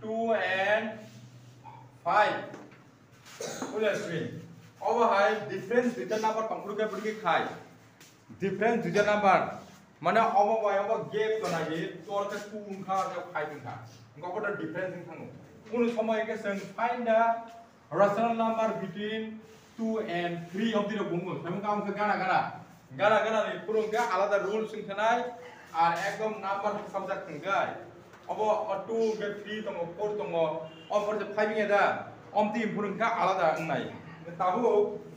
2 and 5 उले screen अब हाय difference return number computer के पड़ी खाय डिफरेंस रिटर्न नंबर माने अब वाय अब गेप तो ना ये तोर के 2 उनखा और 5 उनखा उनको तो डिफरेंस इन थांगो उन समय के जों find the rational number between 2 and 3 of the बुङो हम काम के गाना नि पुरुं के आलादा रुल्स इन थानाय आर एकदम नंबर सब्जेक्ट खंगाय अब 2 के 3 दङ 4 दङ अब फर 5 गे दा अमति पुरुं के आलादा ननाय ताबो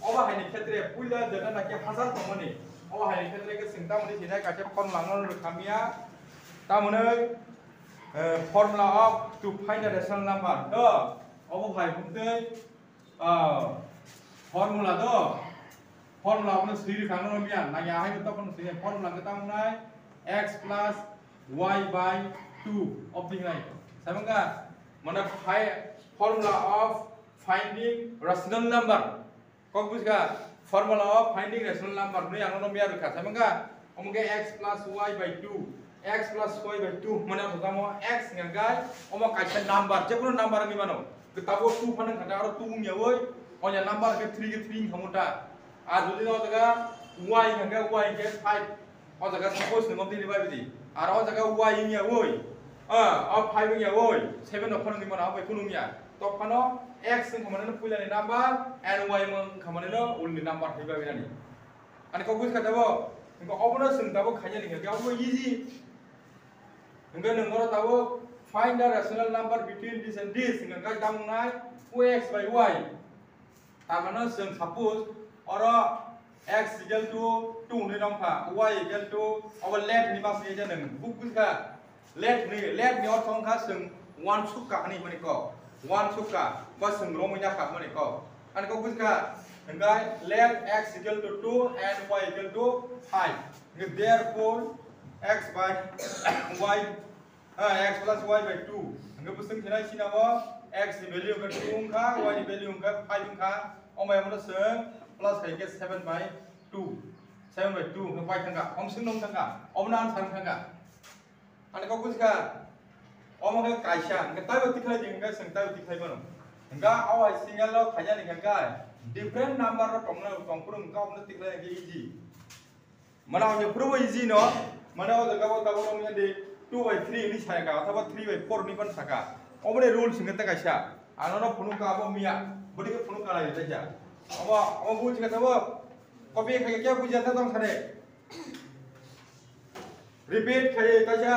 अब हायनि क्षेत्रे पुइला देना नाके हाजार दङनि अब हायनि क्षेत्रे के सिंता मनि सिनाय काचे फर्म लांगन रोखामिया तामनै formula of to find the rational number द अब भाई बुंते formula द formula अपने सीरी खानो मिया ना या है तो अपन सीरी formula के ताम नाय x plus y by 2 of the नाय समझा माने formula of finding rational number कौन बुझगा formula of finding rational number ने आनो मिया रखा समझा हमके x plus y by 2 x plus y by 2 माने बतामो x ngangkai omo kaisa number jekunu number ni mano betabo 2 phanan khata aro 2 nyaoi onya number ke 3 ke 3 khamuta a jodi no jaga y ngangkai y ke 5 o jaga suppose ni ngomti ni bai bidi aro jaga y nyaoi a 5 nyaoi 7 no phanan ni mano bai kunu nya to phano x ng khamane no puila ni number and y mang khamane no ul ni number hei bai bani ani ko bus katabo ngo obono sing tabo khanya ni ga obo easy Enggak nengoro tahu find the rational number between this and this enggak tahu ngai x by y. Tamana sing suppose or x equal to 2 ni dong pha y equal to our left ni mas ni ja neng buk ka left ni or song kha sing 1 suka ni mani ko 1 suka ba sing ro mo nya kha mani ko an ko buk ka enggak left x equal to 2 and y equal to 5. Therefore x by y x plus y by 2 enggak pusing kira sini apa x ni value ke 2 ka y ni value ke 5 ka omai mo seng plus kai ke 7 by 2 7 by 2 ngai pai thanga om sing nong thanga om nan sang thanga an ko kus ka om ke kaisa ngai tai bati khai ding ngai seng tai bati khai mano enggak awai single lo khaya ni ka different number ro tongpurung ka om tik lai ge easy mana om pro easy no mana o jaga bo tabo om ya de 2 by 3 ni saya ka अथवा 3 by 4 ni ban saka obone rule singata kaisa anono phunu ka abo miya bodi ke phunu ka lai ja abo abo buj ka tabo copy khai ke buja ta tong sare repeat khai kaisa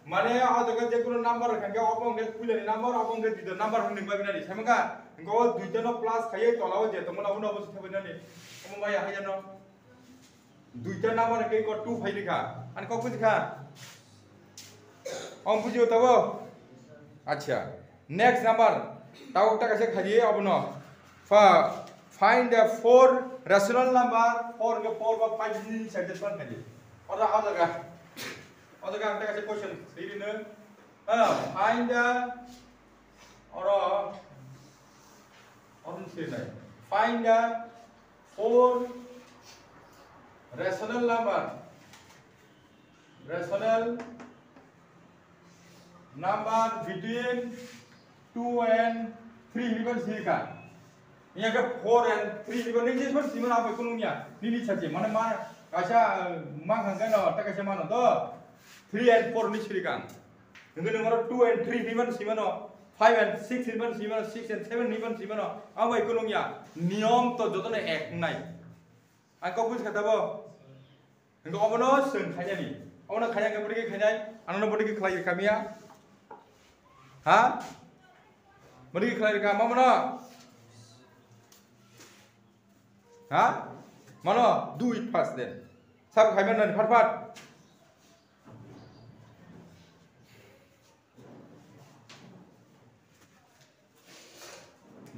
mane a jaga je kuno number khan ke obong ke pule ni number obong ke dito number hung ning ba binani samanga go duita no plus khai tolao je tomona uno bo se binani omo maya ha jano duita number ke ko 2 phai likha an ko buj kha om buji tabo acha next number tau ta kaise khaji abno find the 4 rational number 4 ke 4 ba 5 ni satisfy khaji oda adaga ta kaise question siri ne find the ora on siri nai find the 4 rational number between 2 and 3 ni ban sika nya ke 4 and 3 ni ban ni ban simana apa kununya ni saje mana ma kasa mang hangga no ta kasa mano to 3 and 4 ni sika ngi nomor 2 and 3 ni ban simano 5 and 6 ni ban simano 6 and 7 ni ban simano apa kununya niyom to jotone ek nai angko bus kata bo ngi obono seng khanya ni obono khanya ke bodi ke khanya anono bodi ke khlai kamia ha bodi ke khlai ka mamana ha mano do it fast then sab khai man phat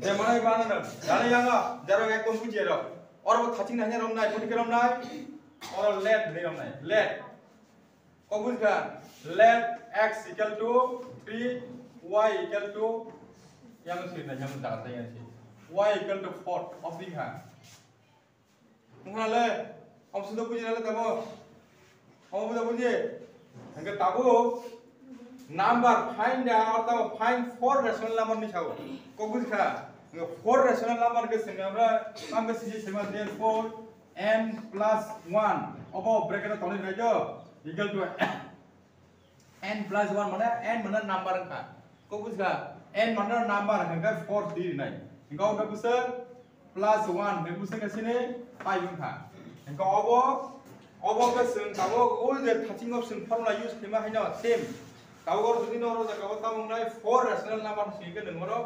de mana ba na jane yang jaro ekdom bujie ro or bo thaching na rom nai bodi ke rom nai or let ni rom nai let ko bus ka let x equal to 3 y equal to yang sini yang tak ada yang sini y equal to 4 of the ha ngale om sudah punya le tabo om sudah punya angka tabo number find atau find 4 rational number ni chao ko bujha 4 rational number ke sing amra am ke siji sema therefore n plus 1 obo bracket ta tole rajo equal to n plus 1 mana n mana number ka ko bujha n mana number ka 4 di nai engkau ka busar plus 1 ke busar ke sini 5 ka engkau obo ke sing kawo all the touching of sing formula use kema haina same kawo jodi no ro jaga ta mungnai 4 rational number sing ke nengoro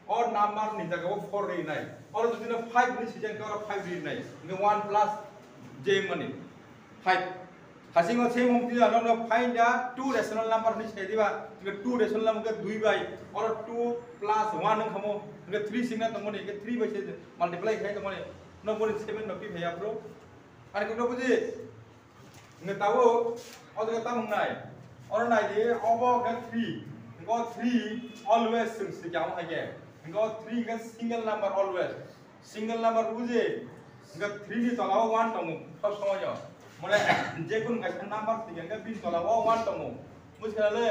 or number ni jaga 4 ri nai or jodi no 5 ni sijang ka 5 ri nai ni 1 plus j mani 5 hasing o same hong ti no no find the 2 rational number ni sei diba 2 rational number ke 2 by or 2 plus 1 nang khamo ke 3 sing na tongmoni ke 3 by se multiply khai tongmoni no boni 7 no pi bhaya bro ani ko no buji nge tawo o jaga ta mungnai or nai di obo ke 3 go 3 always sing se jam ha ge go 3 ke single number always single number buji nge 3 ni tolao 1 tong sob somoy jo mane je kun ga number ti nge 20 tolao 1 tong buskale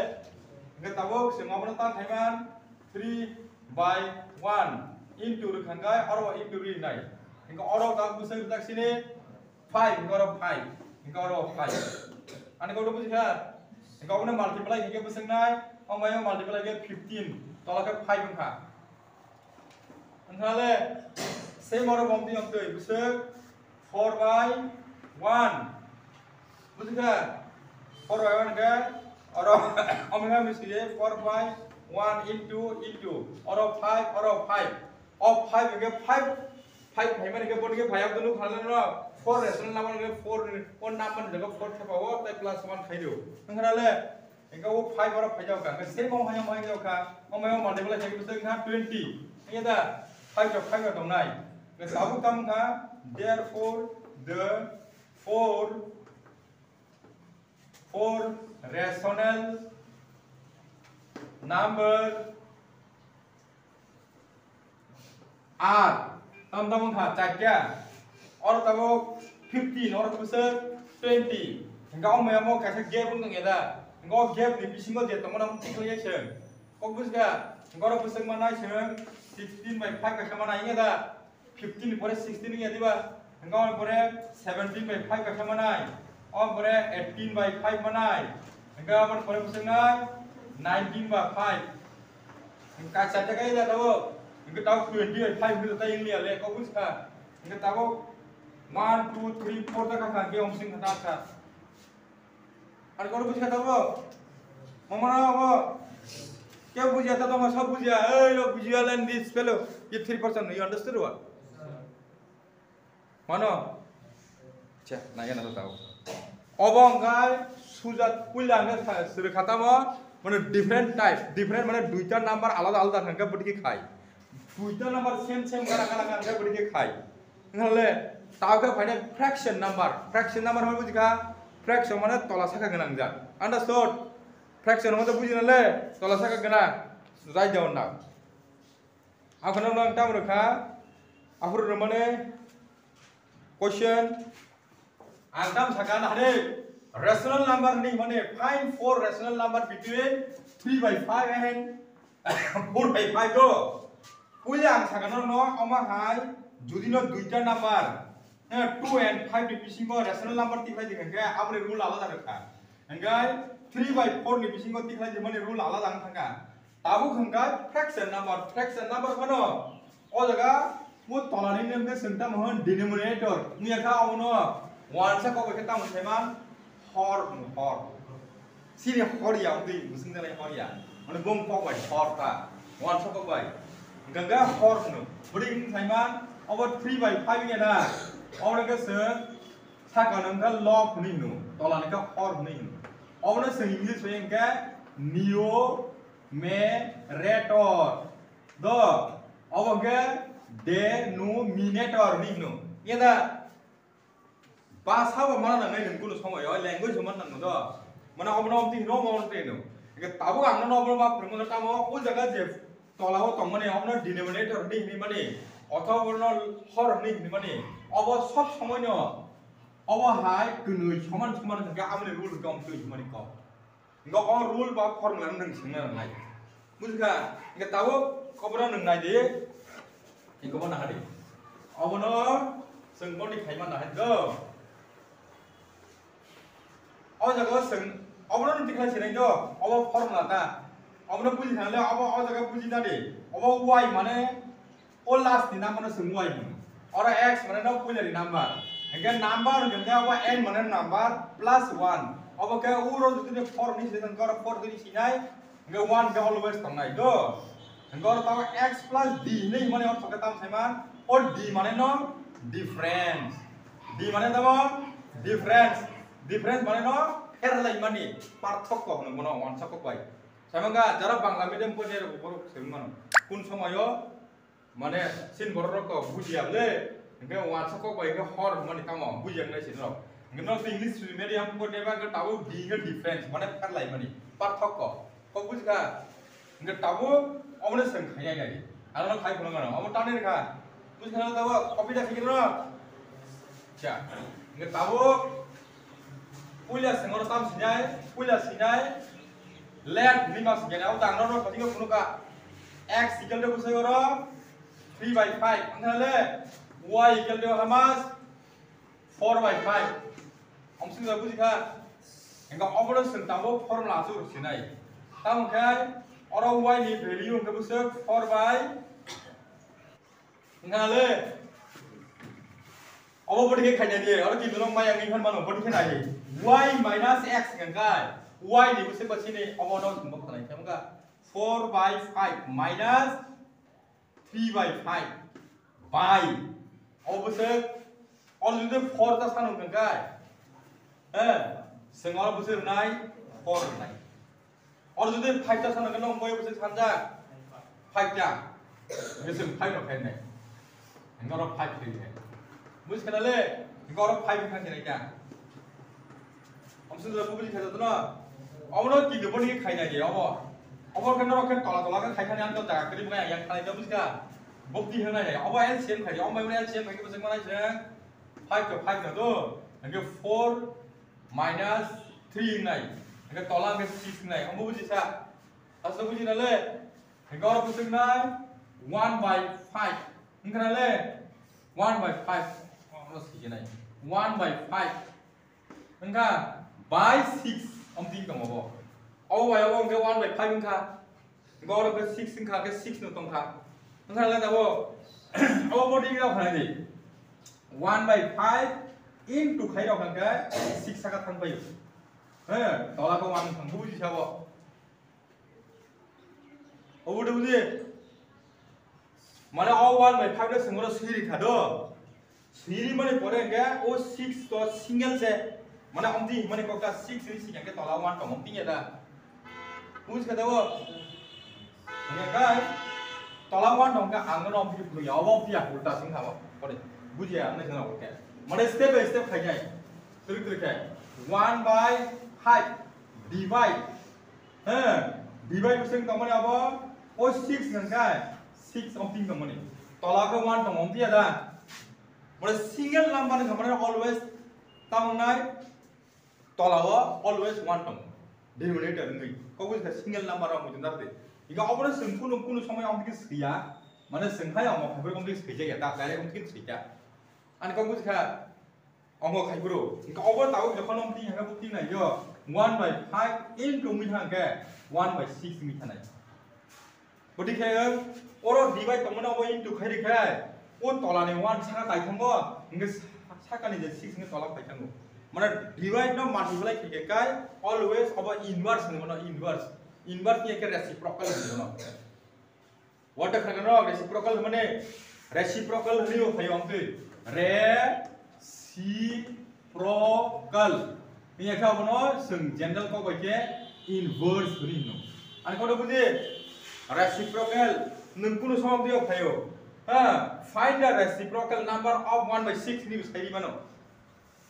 nge tawo se ngobna ta thaiman 3 by 1 into rkhangai or into ri nai nge oro ta busai tak sini 5 ngoro 5 ngoro 5 ani ko buji kha ngau na multiply ke busang nai omayo multiply ke 15 tola ke 5 kha anthale same oro bomti am toi busang 4 by 1 buji kha 4 by 1 ke oro omayo misile 4 by 1 into oro 5 of 5 ke 5 भाई मैंने के बोल के भाई आप दोनों खाने ना 4 रेशनल नंबर के 4 और नंबर जगह 4 था पावो तो प्लस 1 खाई दो नंगरा ले इनका वो 5 और 5 जाओ का सेम हो हाय माय जाओ का ओ मैं मल्टीप्लाई करके तो इनका 20 ये दा 5 जो 5 तो नाइ के साबु कम का therefore the 4 rational number are हम तमन था चाक्या और तबो 15 और कुसर 20 गाव में मो कैसे गैप उन गेदा गाव गैप नि बिसिंगो जे तमन हम टिकले छे को बुसगा गाव कुसर मनाय छे 16 by 5 का मनाय गेदा 15 परे 16 के दिबा गाव परे 17 by 5 का मनाय और परे 18 by 5 मनाय गाव मन परे बुसंगाय 19 by 5 का चाचा गेदा तबो इनके ताऊ 20 by 5 भी तो इंग्लिश ले को कुछ का इनके ताऊ 1 2 3 4 तक का के हम सिंह हटा था और को कुछ का ताऊ ममना वो क्या बुझिया था तो मैं सब बुझिया ए लो बुझिया लेन दिस फेलो ये 3% यू अंडरस्टैंड व्हाट मानो अच्छा ना ये ना ताऊ अबंगाय सुजात पुलांगे था सिर खाता माने डिफरेंट टाइप डिफरेंट माने दुईटा नंबर आलादा आलादा हंगा बटकी खाई दुईटा नंबर सेम गाना गाना बड़ी खाई नले तावके फाइने फ्रैक्शन नंबर हो बुझिका फ्रैक्शन माने तला साका गनां जा अंडरस्टूड फ्रैक्शन माने बुझि नले तला साका गना जाय जाव ना आखन नंग ताम रखा आफुर माने क्वेश्चन आंताम साका नादे रेशनल नंबर नि माने find 4 rational number between 3 by 5 and 4 by 5 दो पुलिस आं सागनो न अमा हाय जुदि न दुईटा नंबर 2 and 5 नि बिसिंगो रेशनल नंबर तिखलाय दिखंगे आमरे रूल आलादा रखा अंगाय 3 by 4 नि बिसिंगो तिखलाय दिमने रूल आलादा थांगा ताबु खंगा फ्रैक्शन नंबर बनो ओ जगा मु तलानि नेमके संता महन डिनोमिनेटर मुयाखा आवनो 1 सा को केता मोनसेमान हर सिरि हरिया उदै मुसिंगलाय हरिया माने बम पकबाय हरता 1 सा को बाय गंगा हर नो बड़ी थाइमान अब 3 by 5 गेना और के से साकानंगा लॉक नि नो तलानि का हर नि और ने से इंग्लिश में के नियो मे रेटर द अब के दे नो मिनेटर नि नो ये दा भाषा माना नंगै नंगुलो समय लैंग्वेज मन नंगो द माने अब न ति नो मन नो के ताबो आंनो न मा प्रमोद तामो ओ जगह जे तलाव तमने हमने डिनोमिनेटर नि माने अथवा बर्ण हर नि माने अब सब समय न अब हाय गनै समान समान के आमने रूल गम तै माने क Enggak all rule ba formula nang sengna nai. Buska, enggak tahu kobra nang nai de. Enggak mana hari. Abono sengpon di kaiman nai go. jaga seng, abono nanti kai senai do. Abo formula ta. Abono puji thang le abo jaga puji ta de. Abo y mane all last di nama seng y. Ora x mane no punya di number. Enggak number enggak abo n mane number plus 1. Apa kayak urut itu dia form ni sedang kau form tu di sini, enggak one dia always tengah itu. Engkau tahu x plus d ni mana orang pakai tahu sama? Or d mana no? Difference. D mana tahu? Difference. Difference mana no? Kerana mana? Parthok kau nak mana? One sakok baik. Sama enggak? Cara bangla medium pun dia beruk semua. Kun sama yo, mana sin borok kau bujian le. Engkau one sakok baik engkau hor mana tahu? Bujian le sin lo. Enggak English medium pun dia enggak tahu D enggak difference mana kan lain mana parthok kok bukan enggak tahu omnya sengkaya lagi kalau nak khai pulang mana om tahu ni kan bukan tahu kopi dah kira ya enggak tahu punya sengor tam sinai punya sinai let lima sinai au tang no pasti kau punya ka x equal to busai orang 3/5 angka le y equal to hamas 4/5 ông sinh ra cái anh có ông đó sinh tao bố formula số được này tao một cái ở đâu quay đi về lý cái bức xếp 4/5 nghe lên ông bố đi cái này đi ở đây tụi nó may anh hơn mà nó bố đi cái này y minus x cái y đi bức xếp bớt này ông đó chúng bớt này xem cái 4/5 minus 3/5 by ông bức xếp ông dùng 4 ta sang cái Sengal busur nai, 4 nai. Or jadi 5 ta sana kena boy busur sanja, 5 ja. Busur 5 no pen nai. Engkau orang 5 tu ni. Mus kena le, engkau orang 5 kan kena ja. Om sudah publik kata tu na. Om nak kini pun ni khai nai dia, om kena orang tola kan khai kan yang tu tak, kiri bukan yang khai tu busca. Bukti hena nai, om LCM khai, om mana LCM khai busur mana je? 5 ke 5 tu, engkau 4 minus 3 này, cái tola cái 6 này, ông bố gì sao? Asal bố gì nào lên? Cái gọi là bố sinh này 1/5, cái này lên 1/5, nó gì này? 1/5, cái by 6, ông tin không bao? Ông vậy ông cái 1/5 cái gọi là cái 6 cái 6 nó tông cái này là đâu? Ông bố đi đâu phải gì? 1/5 into khai đâu cái 6 cái thằng bây đó là công an thằng bố gì sao bộ đâu gì mà nó all 1/5 đó sinh ra suy đi cả đó suy đi mà nó bỏ ra cái o 6 to single se mà nó ông gì mà nó có cả 6 thì cái đó là 1 tổng ông tin vậy đó bố gì đâu nghe cái đó là 1 tổng cái anh nó ông thì người giàu ông thì ulta sinh hào có đấy bố gì anh này thế nào cái mà đây step by step khai nhảy từ cái 1/5 divide divide using tổng mana apa oh 6 kan kai 6 ông tin tổng mana tola ke 1 tổng ông tin ada mà single number ni kamera always tổng này tola always 1 tổng denominator ni kau cái single number ông chúng ta thế jika ông nó sừng pun sampai ông tin sekian mana sừng hai ông mà phải ông tin sekian ya tak direct ông tin sekian anh kau cái ông ngồi khai bro, cái ông tahu kalau ông tin hàng bukti này jo 1/5 into mi hàng cái 1/6 mi thằng này, bukti cái orang divide temen ông into khai đi cái, ông tola này 1 sang cái thằng có, cái sang cái này 6 cái tola phải thằng, mana divide nó multiply cái always ông inverse này mana inverse ni cái reciprocal ni mana, what the khai nó reciprocal mana reciprocal ni phải ông tu reciprocal ini yang kau benar seng general kau baca inverse ni no ane kau dah buat reciprocal nunggu sama dia payo find the reciprocal number of 1/6 ni bisa di mana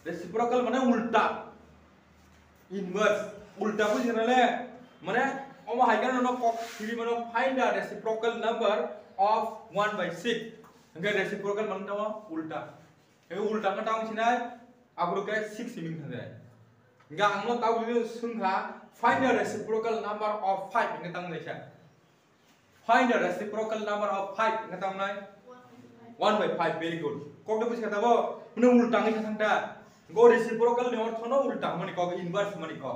reciprocal mana ulta inverse ulta pun jenis le mana om hai kan no kok di mana find the reciprocal number of 1/6 enggak reciprocal mana tahu ulta cái ulta cái tao xin đấy, aku cái 6 mình thằng này, ga ang lo tau ni sungha find the reciprocal number of 5 ngai tang nai cha find the reciprocal number of 5 ngai tang nai 1/5 very good kok da busi kata bo mene ulta ngai thang ta go reciprocal ni orth no ulta mani ko inverse mani ko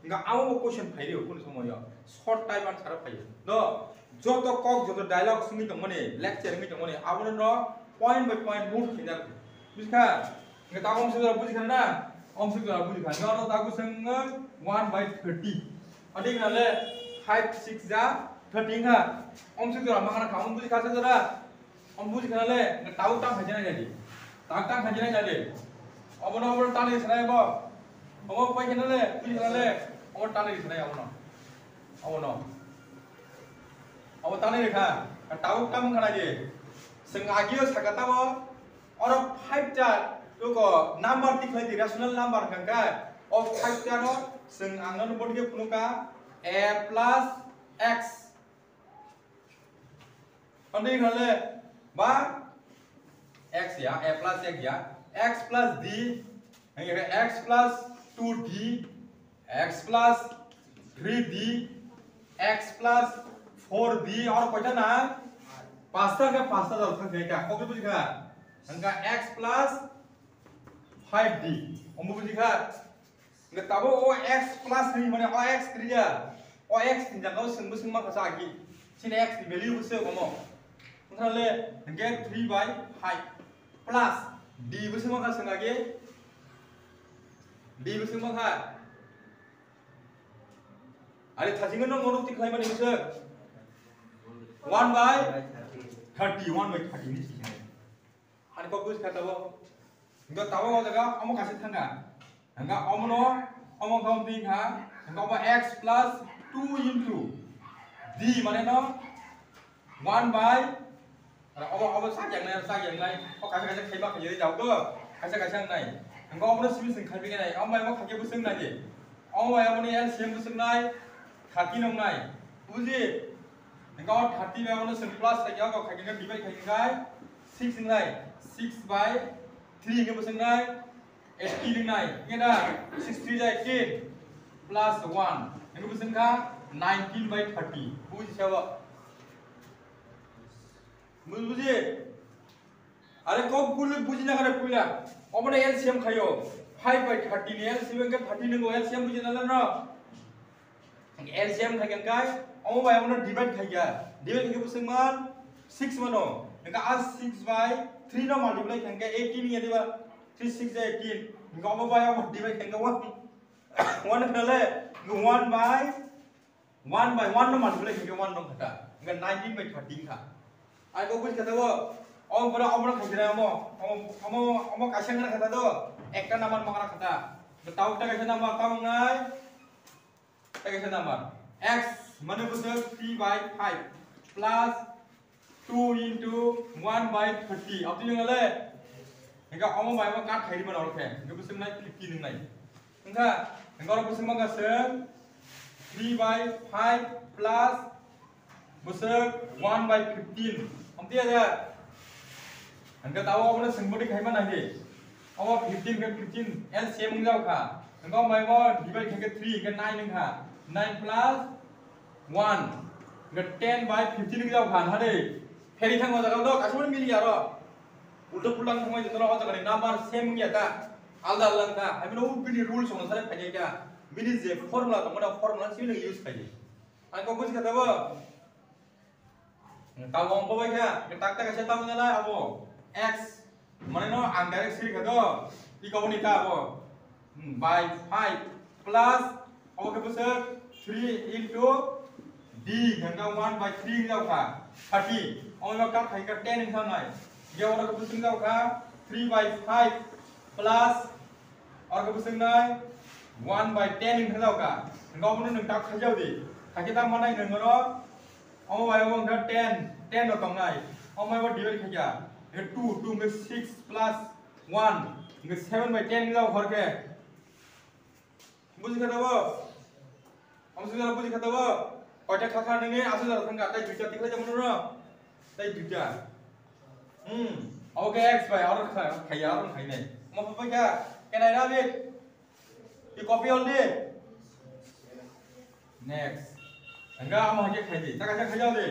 nga amo question phai re kun samoy short time answer phai no joto kok joto dialogue sungi tong mani lecture ngai tong mani abon no point by point move khina buska nga ta om sura busi khana om sura busi khana no ta ku sing 1/30 adik na le 5 6 ja 13 ha om sura mangana kaum busi khasa jara om busi khana le nga tau tam khajana jadi tak tam khajana jadi abon abon tani sanai bo om pai khana le busi khana le om tani sanai abon अब ताने रेखा ताऊ काम खना जे संगागियो सकता वो और 5 टा लोगो number दिखलाई दि रेशनल नंबर खंगा और 5 टा नो संग आंगन बोर्ड के पुनुका a plus x अंदे खले बा x या a plus x या x plus d ये x plus 2d x plus 3d x plus 4d और कोई ना पास्ता का दर खा क्या कोई बुझी खा हंगा x plus 5d हम बुझी खा नगे तबो o x plus 3 माने o x 3 या o x 3 जगह संग मा खसा की सिने x की वैल्यू बुसे गमो उनले नगे 3/5 plus d बुसे मा खसा संगा के d बुसे मा खा अरे थाजिंगन नो मोनो तिखलाई माने बुसे 1/30 1/30 ni sih. Ani kok gus kata bo. Enggak tahu mau jaga, kamu kasih tangga. Enggak kamu no, kamu counting ha. Enggak apa x plus 2 into d mana no 1/. Apa sak yang lain. Oh kasih kai ba kai jauh ke. Kasih yang lain. Enggak kamu no simi sing kai begini. Kamu mau kai buseng lagi. Kamu mau ni LCM buseng lagi. Khati nong lagi. Uji engkau 30 में उन्होंने simple plus क्या होगा खाएंगे divide खाएंगे 6 इंगाई 6/3 के बस इंगाई 80 इंगाई ये ना 6 3 जा 18 प्लस 1 इनको बस इंगा 19/30 बुझी छावा बुझी अरे को बुझी ना करे पुला ओमने एलसीएम खायो 5/30 ने एलसीएम के 30 ने एलसीएम बुझी ना ना एलसीएम खाएंगे ओम बाय ओनो डिवाइड खाइया डिवाइड के बुसमान 6 मनो इनका आज 6/3 नो मल्टीप्लाई खाएंगे 18 ये दिबा 3 6 जा 18 इनका ओम बाय ओम डिवाइड खाएंगे 1 खले 1/1 नो मल्टीप्लाई खाएंगे 1 नो खटा इनका 19/30 खा आई को कुछ कहता वो ओम बड़ा खाइरा ओम कासेंग ना खाता दो एकटा नंबर मगना खाता बताओ टा कैसे नंबर कामंगाय टा कैसे नंबर x माने बुझो 3/5 plus 2 into 1/30 अब दिनो ले इनका ओम बाय मा काट खाइरि बन ओरखे इनका बुझो नाय 50 नंग नाय इनका इनका बुझो मा गासे 3/5 plus बुझो 1/15 हम दिया जा इनका ताव ओमने संबोधि खाइमा नाय दे ओम 15 के 15 LCM जाव खा इनका बाय मा डिवाइड के 3 के 9 नंग खा 9 plus 1 के 10/15 के जाव खान हा दे फेरि थांगो जागा दो गासिबो मिलिया र उल्टा पुल्टा थांगो जनो हो जागा नंबर सेम गया ता आलदा आलदा का आई नो बिनि रूल्स होनो सारे फाइने का बिनि जे फर्मुला दं मोना फर्मुला सिनि यूज खाइ आं को बुझि खाताबो ताव अंक बाय का टाकटा कैसे ताव जाला अबो x माने नो आं डाइरेक्ट सिरि खादो इ कबो नि का अबो by 5 plus अबो के बुझो 3 into d घंटा 1/3 जाव खा 30 और में का खाई का 10 इंसान नाय ये और का बुझिंग जाव खा 3/5 plus और का बुझिंग नाय 1/10 इंसान जाव खा गाव मन नों टाक खाजाव दे खाके ता मानाय नों रो और बाय वो 10 नो तंग नाय और में वो डिवाइड खाया ये 2 में 6 plus 1 में 7/10 जाव घर के बुझि खाताबो हम सुना बुझि खाताबो कयटा खाखा नोंनि आसु जारा थांगा ताइ दुइटा तिखला जमन र ताइ दुइटा ओके x बाय और खाया और खाइने म पपा क्या केनाय ना बे I copy only. Next. Enggak ama aja kaji. Tak aja kaji only.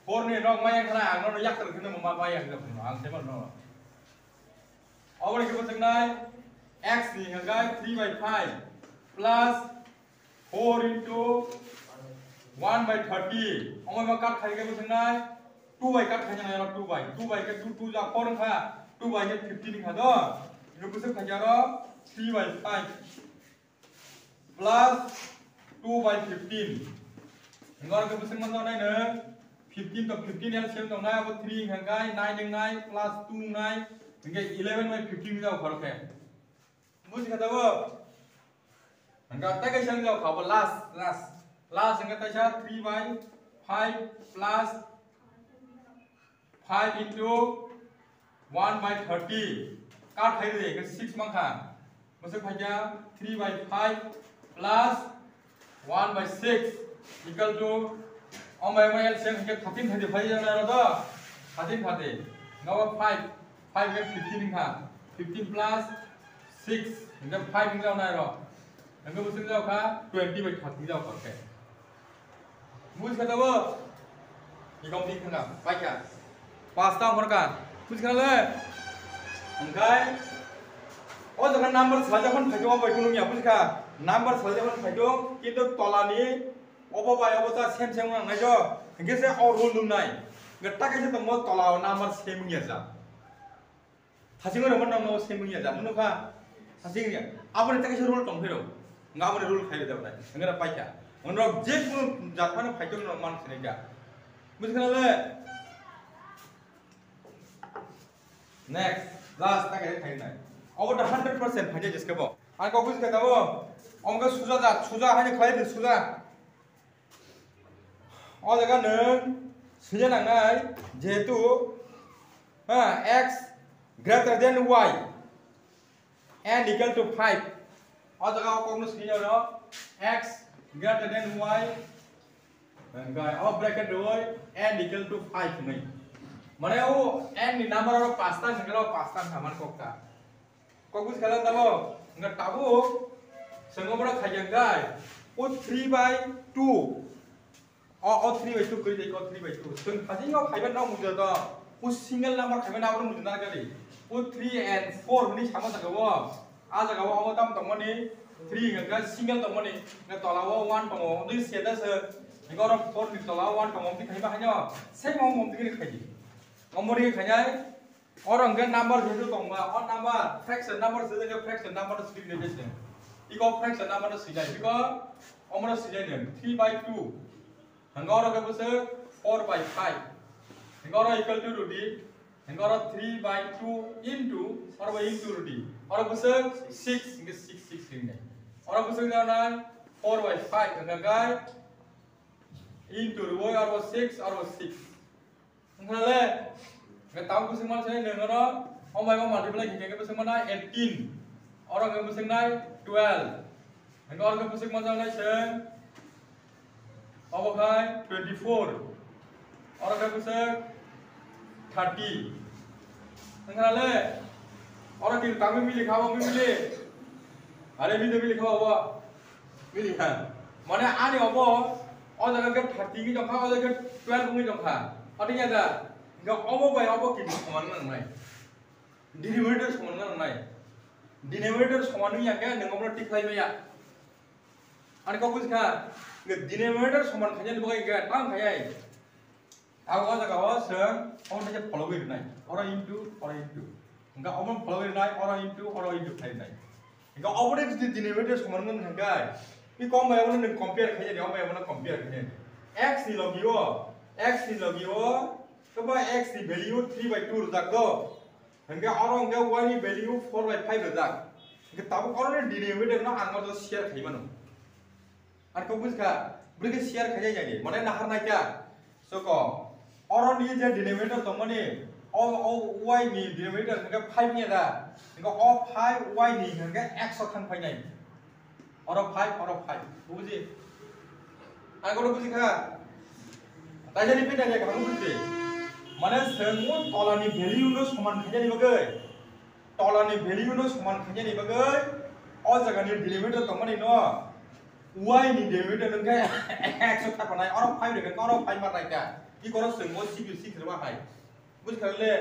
4 ni rong mai yang kena ang no yak terkena mama yang ke ang siapa no. Awal kita sengai x ni enggak 3/5 plus 4 into 1/30. Ông mà cắt khai cái bữa nay 2 cắt khai như này là 2 cái 2 ra 4 kha 2 cái 15 kha đó. Nó bữa khai đó 3/5 plus 2/15. Ngồi cái bữa sáng này nữa 15 กับ 15 này xem tổng này có 3 hàng cái 9 đến 9 plus 2 9 cái 11/15 ra khỏi cái. Bữa sáng đó Enggak, tak kaya siya kau last enggak tak siya 3/5 plus 5 into 1/30 kat khai deh ke 6 mangka masuk saja 3/5 plus 1/6 equal to omai LCM ke 13 35 jana roda 13 ngawa 5 ke 15 kha 15 plus 6 enggak 5 enggak na ro enggak musim jauh kah 20/30 jauh pakai musim kata apa di komplit enggak baca pas tahun mereka musim kata le enggak oh jangan number saja pun kajo apa ekonomi apa sih kah number saja pun kajo kita tolani apa bayar apa tak sem orang aja enggak saya orang lumnai enggak tak aja temu tolau number semnya aja hasilnya orang nama semnya aja menurut kah hasilnya apa nih tak aja rule tong hero nggak boleh rule kayak gitu nih enggak ada pacar menurut jet pun jatuhnya pacar normal sini aja mesti kenal le next last tak ada kayak nih अब 100% भाजे जिसके वो आने को कुछ कहता वो उनका सुजा है नहीं खाए थे सुजा और जगह नंग सुजा नंगाई जेतु x greater than y and equal to 5 और जगह को हमने सुजा लो x greater than y enggak और bracket doi and equal to 5 नहीं mana वो n di number orang pasta segala pasta sama kokta kok gue sekalian tahu nggak tahu semua orang kajian guys oh 3/2 oh 3/2 kerja kau 3/2 sen pasti kau kajian orang muda tuh oh single number kajian orang muda nak kali oh 3 and 4 ini sama tak kau aja kau awak tam teman ni 3 nggak single teman ni nggak tolak 1 teman ni siapa se nggak orang 4 ni tolak 1 teman ni kajian hanya saya mau ngomong begini kajian ngomong ni kajian orang kan number itu tong ba on number fraction number sebenarnya fraction number itu sedikit aja iko fraction number itu sedikit iko omor sedikit 3/2 hingga orang kan bisa 4/5 hingga orang equal to rudi hingga orang 3/2 into orang into rudi orang bisa 6 hingga 6 ini orang bisa dengan 4/5 hingga guy into rudi orang 6 orang 6 hingga le nggak tahu pusing mana saya dengar orang omai omai di belakang kita pusing mana 18 orang yang pusing naik 12 enggak orang yang pusing mana naik sen apa kai 24 orang yang pusing 30 enggak le orang kita kami milih kau milih ada milih kau apa milih kan mana ada apa orang yang ke 30 ni jangka orang yang ke 12 ni jangka artinya ada nggak apa bay apa kita samanan naik denominator samanan naik denominator samanan ya kan dengan orang tik lagi ya ane kau kuis kan nggak denominator saman kaya ni bukan kan tang kaya aku aja kau seng orang aja follower naik orang into nggak orang follower naik orang into kaya naik nggak apa deh denominator samanan kan ini kau mau yang mana compare kaya ni kau mau yang mana compare kaya x ni lagi coba x di value 3/2 rusak do hingga orang hingga y ni value 4/5 rusak hingga tahu orang ni denominator na anggar tu share kaya mana an kau buka beri share kaya jadi mana nahar naik ya so kau orang ni jadi denominator tu mana y ni denominator hingga 5 ni ada hingga 5 y ni hingga x akan 5 ni orang 5 bukan an kau buka tanya ni pun tanya kamu buka mana semua tolani value no saman kaya ni bagai tolani value no saman kaya ni bagai all jaga ni delimiter tongmani no y ni delimiter nungke x so thapanaय oro 5 de oro 5 marnai ka I koro sengmo cpu 6 rwa hai bujkhale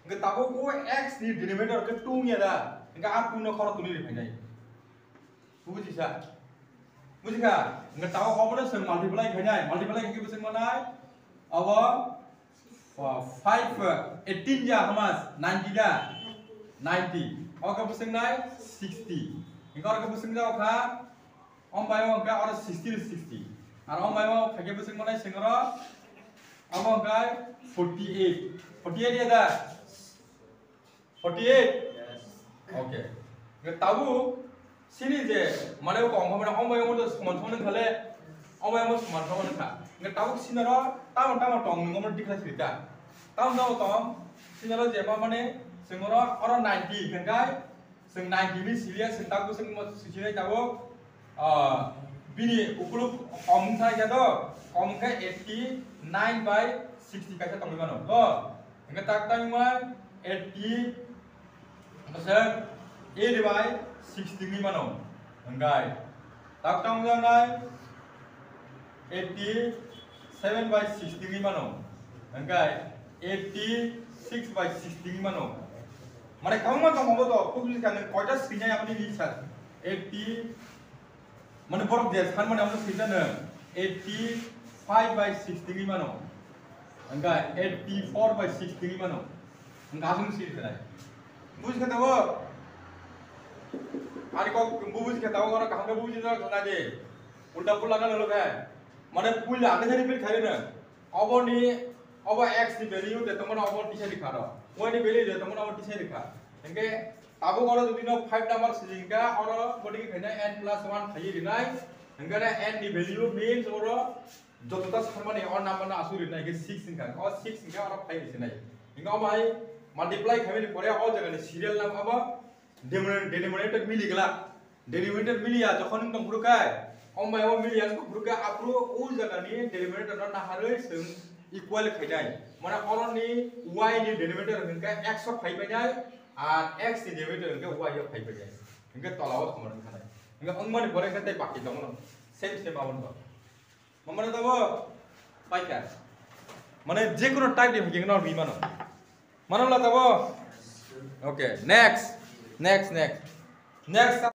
nge tabo ko x ni delimiter ke 2 nya da nge a 2 no koro tuni ri phainai bujisa bujika nge tabo ko mo seng multiply khainai ke seng manai abo 5 18 ja hamas 90 da 90 oka buseng nai 60 ingkar ke buseng jauh kha om bayo ka ora 60 60 ar om bayo khage buseng manai sengro amo kai 48 48 ya da 48 okay nge tabu sini je mane ko om bayo mo saman thon khale om bayo mo saman thon kha nge tabu sinaro tama tong ngom dikla sita tama tong sinaro je ma mane sengoro ora 90 kengai seng 90 ni silia seng tabu seng mo sijai tabu bini ukulu om sai jado om ka 89 by 60 kaisa tong mano to enga tak tang ma 80 pasal a divide 60 ni mano engai tak tang jang nai 87 by 60 ni mano engai 86 by 60 ni mano Mane kamu mah kamu betul, publik kan kota skrinya yang ini bisa 80, mana borok dia, kan mana orang skrinya ne 85 by 60 ni mana, enggak 84 by 60 ni mana, enggak asal sih itu lah. Bus kata wo, hari kau bus kata wo orang kahanga bus itu kan aja, udah pulang kan lalu kan, mana pulang ada jadi pilih kali ne, awal ni awal X ni value dia teman awal di sini kado. Wani beli dia teman awal di sini kah? Engke tabu kalau tu dino 5 number sehingga orang body kena n plus 1 khayi dinai. Engke na n di value means orang jodoh sama ni orang nama na asur dinai ke 6 hingga. Kalau 6 hingga orang 5 di sini. Hingga omai multiply kami ni korea all jaga ni serial nam apa? Denominator mili gelap. Denominator mili ya jokon tong burukai. Omai omai mili yang burukai apro ul jaga ni denominator na harus seng equal khayi. Mana orang ni y ni denominator hingga x of 5 banyak, R x ni denominator hingga y of 5 banyak. Hingga tolak sama dengan sana. Hingga angman ni boleh kata pakai dong, same awal tu. Mana tu apa? Pakai. Mana je kono type dia hingga nol mana? Mana lah tu apa? Okay, next.